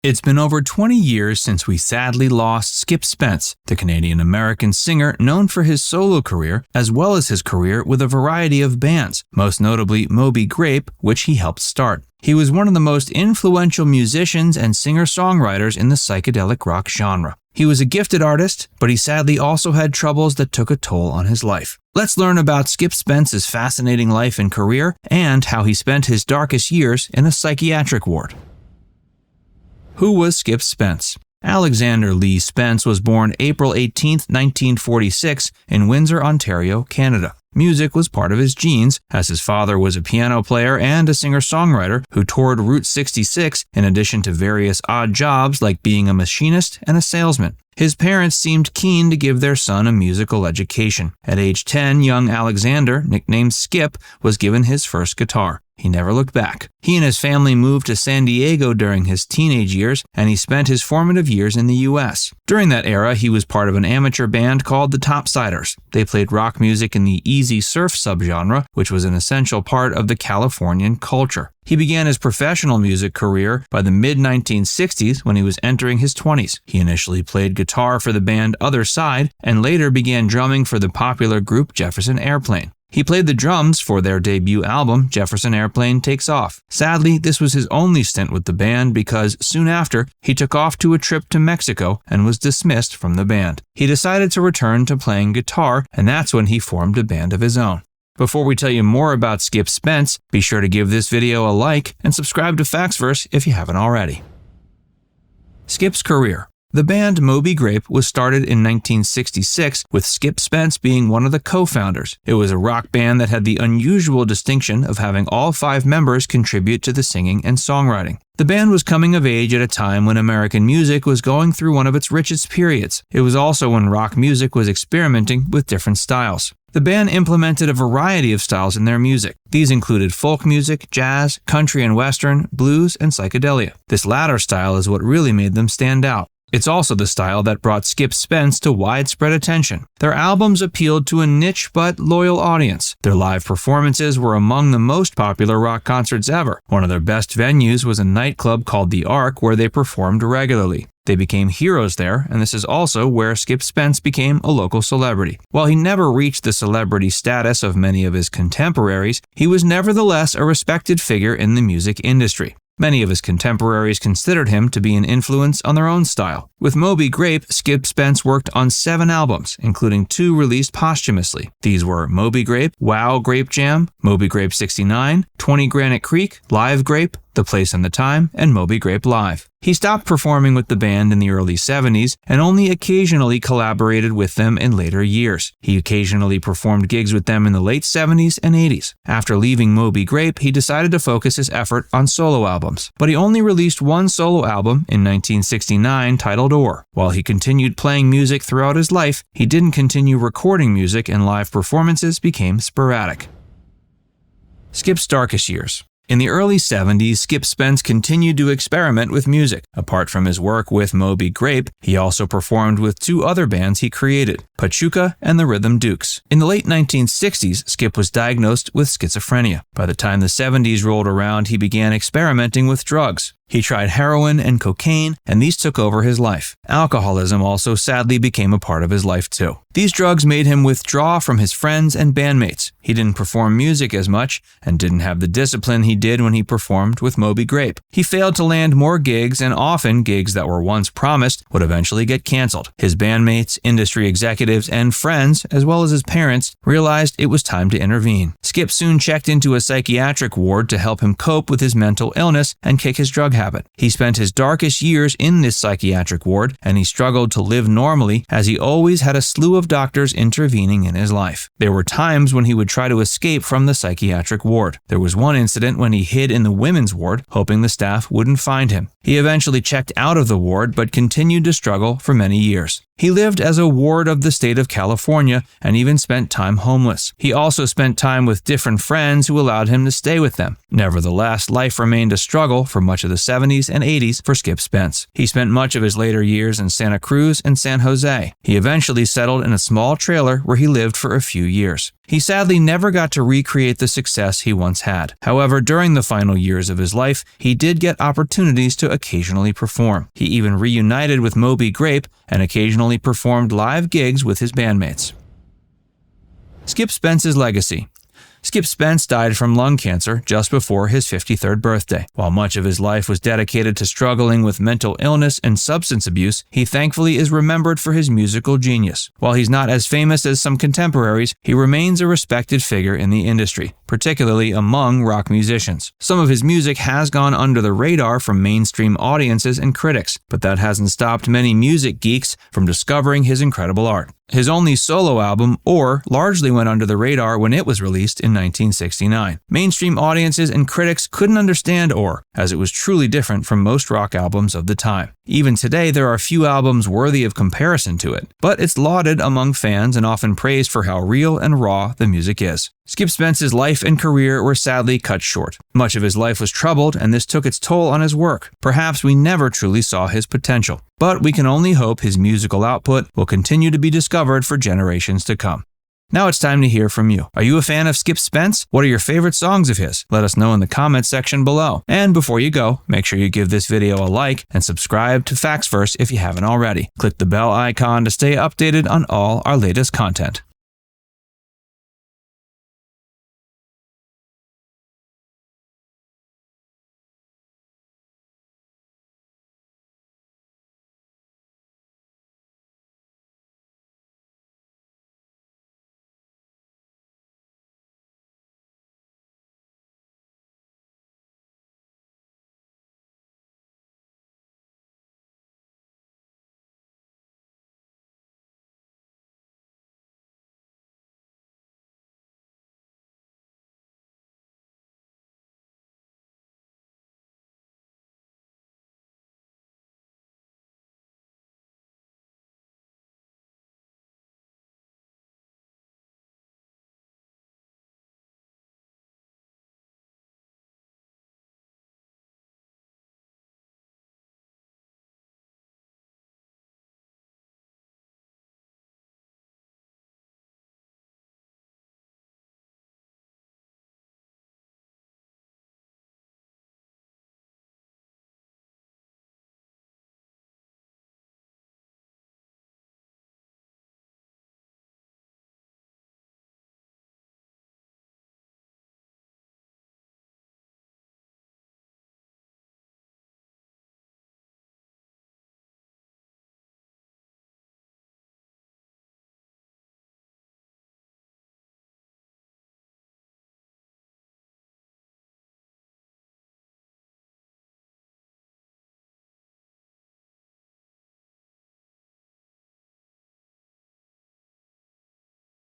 It's been over 20 years since we sadly lost Skip Spence, the Canadian-American singer known for his solo career as well as his career with a variety of bands, most notably Moby Grape, which he helped start. He was one of the most influential musicians and singer-songwriters in the psychedelic rock genre. He was a gifted artist, but he sadly also had troubles that took a toll on his life. Let's learn about Skip Spence's fascinating life and career and how he spent his darkest years in a psychiatric ward. Who was Skip Spence? Alexander Lee Spence was born April 18, 1946 in Windsor, Ontario, Canada. Music was part of his genes, as his father was a piano player and a singer-songwriter who toured Route 66 in addition to various odd jobs like being a machinist and a salesman. His parents seemed keen to give their son a musical education. At age 10, young Alexander, nicknamed Skip, was given his first guitar. He never looked back. He and his family moved to San Diego during his teenage years, and he spent his formative years in the U.S. During that era, he was part of an amateur band called the Topsiders. They played rock music in the easy surf subgenre, which was an essential part of the Californian culture. He began his professional music career by the mid-1960s when he was entering his 20s. He initially played guitar for the band Other Side and later began drumming for the popular group Jefferson Airplane. He played the drums for their debut album, Jefferson Airplane Takes Off. Sadly, this was his only stint with the band because soon after, he took off to a trip to Mexico and was dismissed from the band. He decided to return to playing guitar, and that's when he formed a band of his own. Before we tell you more about Skip Spence, be sure to give this video a like and subscribe to Factsverse if you haven't already. Skip's career. The band Moby Grape was started in 1966 with Skip Spence being one of the co-founders. It was a rock band that had the unusual distinction of having all 5 members contribute to the singing and songwriting. The band was coming of age at a time when American music was going through one of its richest periods. It was also when rock music was experimenting with different styles. The band implemented a variety of styles in their music. These included folk music, jazz, country and western, blues, and psychedelia. This latter style is what really made them stand out. It's also the style that brought Skip Spence to widespread attention. Their albums appealed to a niche but loyal audience. Their live performances were among the most popular rock concerts ever. One of their best venues was a nightclub called The Ark where they performed regularly. They became heroes there, and this is also where Skip Spence became a local celebrity. While he never reached the celebrity status of many of his contemporaries, he was nevertheless a respected figure in the music industry. Many of his contemporaries considered him to be an influence on their own style. With Moby Grape, Skip Spence worked on 7 albums, including 2 released posthumously. These were Moby Grape, Wow Grape Jam, Moby Grape 69, 20 Granite Creek, Live Grape, The Place and the Time, and Moby Grape Live. He stopped performing with the band in the early 70s and only occasionally collaborated with them in later years. He occasionally performed gigs with them in the late 70s and 80s. After leaving Moby Grape, he decided to focus his effort on solo albums. But he only released 1 solo album in 1969 titled Or. While he continued playing music throughout his life, he didn't continue recording music and live performances became sporadic. Skip's darkest years. In the early 70s, Skip Spence continued to experiment with music. Apart from his work with Moby Grape, he also performed with 2 other bands he created, Pachuca and the Rhythm Dukes. In the late 1960s, Skip was diagnosed with schizophrenia. By the time the 70s rolled around, he began experimenting with drugs. He tried heroin and cocaine, and these took over his life. Alcoholism also sadly became a part of his life too. These drugs made him withdraw from his friends and bandmates. He didn't perform music as much and didn't have the discipline he did when he performed with Moby Grape. He failed to land more gigs, and often gigs that were once promised would eventually get canceled. His bandmates, industry executives, and friends, as well as his parents, realized it was time to intervene. Skip soon checked into a psychiatric ward to help him cope with his mental illness and kick his drug habit. He spent his darkest years in this psychiatric ward, and he struggled to live normally as he always had a slew of doctors intervening in his life. There were times when he would try to escape from the psychiatric ward. There was one incident when he hid in the women's ward, hoping the staff wouldn't find him. He eventually checked out of the ward, but continued to struggle for many years. He lived as a ward of the state of California and even spent time homeless. He also spent time with different friends who allowed him to stay with them. Nevertheless, life remained a struggle for much of the 70s and 80s for Skip Spence. He spent much of his later years in Santa Cruz and San Jose. He eventually settled in a small trailer where he lived for a few years. He sadly never got to recreate the success he once had. However, during the final years of his life, he did get opportunities to occasionally perform. He even reunited with Moby Grape and occasionally performed live gigs with his bandmates. Skip Spence's legacy. Skip Spence died from lung cancer just before his 53rd birthday. While much of his life was dedicated to struggling with mental illness and substance abuse, he thankfully is remembered for his musical genius. While he's not as famous as some contemporaries, he remains a respected figure in the industry, particularly among rock musicians. Some of his music has gone under the radar from mainstream audiences and critics, but that hasn't stopped many music geeks from discovering his incredible art. His only solo album, Or, largely went under the radar when it was released in 1969. Mainstream audiences and critics couldn't understand Or, as it was truly different from most rock albums of the time. Even today, there are few albums worthy of comparison to it, but it's lauded among fans and often praised for how real and raw the music is. Skip Spence's life and career were sadly cut short. Much of his life was troubled, and this took its toll on his work. Perhaps we never truly saw his potential, but we can only hope his musical output will continue to be discovered for generations to come. Now it's time to hear from you. Are you a fan of Skip Spence? What are your favorite songs of his? Let us know in the comments section below. And before you go, make sure you give this video a like and subscribe to Facts Verse if you haven't already. Click the bell icon to stay updated on all our latest content.